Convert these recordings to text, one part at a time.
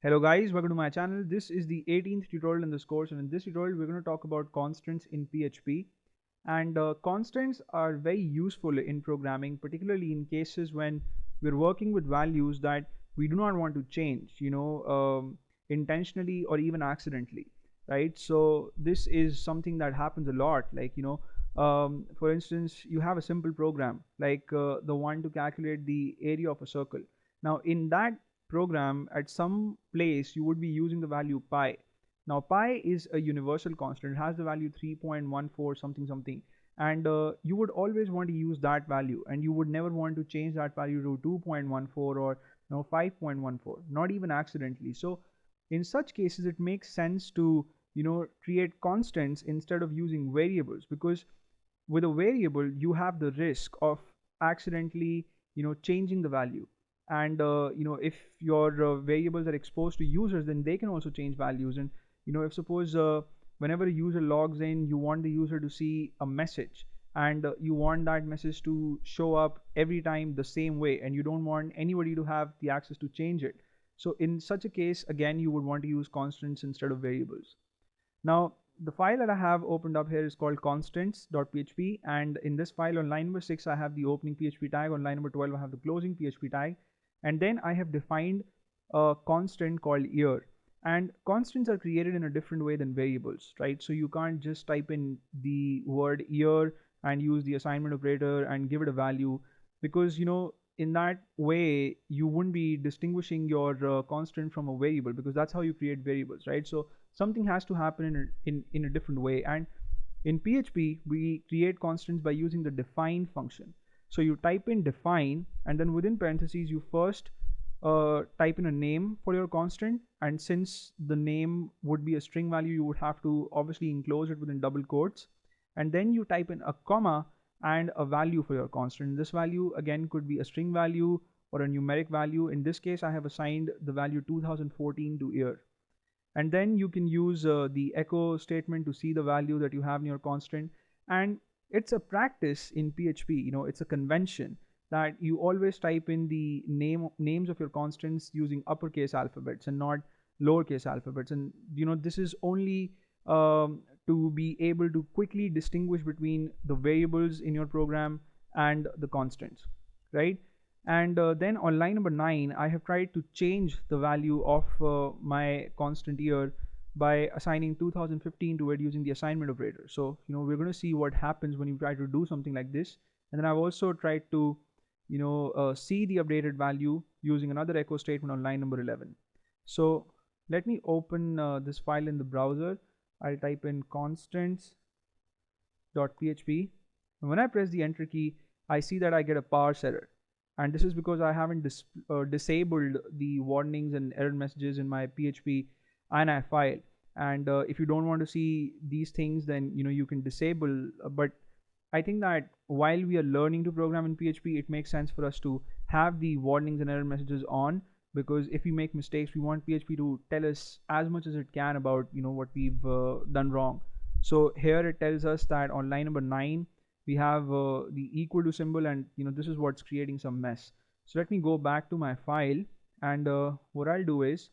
Hello guys, welcome to my channel. This is the 18th tutorial in this course, and in this tutorial we're going to talk about constants in PHP. And constants are very useful in programming, particularly in cases when we're working with values that we do not want to change, intentionally or even accidentally, right? So this is something that happens a lot. For instance, you have a simple program like the one to calculate the area of a circle. Now in that program, at some place you would be using the value pi. Now pi is a universal constant. It has the value 3.14 something something, and you would always want to use that value, and you would never want to change that value to 2.14 or 5.14, not even accidentally. So in such cases it makes sense to create constants instead of using variables, because with a variable you have the risk of accidentally changing the value. And if your variables are exposed to users, then they can also change values. And if suppose whenever a user logs in, you want the user to see a message, and you want that message to show up every time the same way, and you don't want anybody to have the access to change it. So in such a case, again, you would want to use constants instead of variables. Now the file that I have opened up here is called constants.php, and in this file on line number 6 I have the opening PHP tag, on line number 12 I have the closing PHP tag, and then I have defined a constant called year. And constants are created in a different way than variables, right? So you can't just type in the word year and use the assignment operator and give it a value, because in that way you wouldn't be distinguishing your constant from a variable, because that's how you create variables, right? So something has to happen in a different way. And in PHP we create constants by using the define function. So you type in define, and then within parentheses you first type in a name for your constant, and since the name would be a string value, you would have to obviously enclose it within double quotes, and then you type in a comma and a value for your constant. This value again could be a string value or a numeric value. In this case I have assigned the value 2014 to year, and then you can use the echo statement to see the value that you have in your constant. And it's a practice in PHP, it's a convention that you always type in the names of your constants using uppercase alphabets and not lowercase alphabets. And this is only to be able to quickly distinguish between the variables in your program and the constants, right? And then on line number 9 I have tried to change the value of my constant year by assigning 2015 to it using the assignment operator. So we're going to see what happens when you try to do something like this. And then I've also tried to see the updated value using another echo statement on line number 11. So let me open this file in the browser. I'll type in constants.php, and when I press the enter key I see that I get a parse error, and this is because I haven't disabled the warnings and error messages in my PHP ini file. And if you don't want to see these things, then you can disable, but I think that while we are learning to program in PHP, it makes sense for us to have the warnings and error messages on, because if we make mistakes, we want PHP to tell us as much as it can about what we've done wrong. So here it tells us that on line number 9 we have the equal to symbol, and this is what's creating some mess. So let me go back to my file, and what I'll do is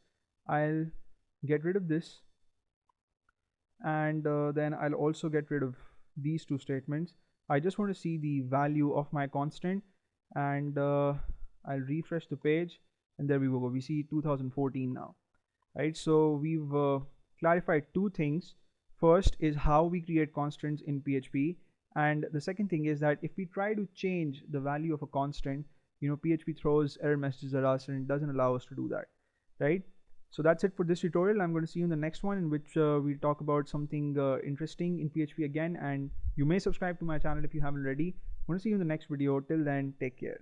I'll get rid of this, and then I'll also get rid of these two statements. I just want to see the value of my constant, and I'll refresh the page, and there we go. We see 2014 now, right? So we've clarified two things. First is how we create constants in PHP, and the second thing is that if we try to change the value of a constant, PHP throws error messages at us and it doesn't allow us to do that, right? So that's it for this tutorial. I'm going to see you in the next one, in which we'll talk about something interesting in PHP again, and you may subscribe to my channel if you haven't already. I want to see you in the next video. Till then, take care.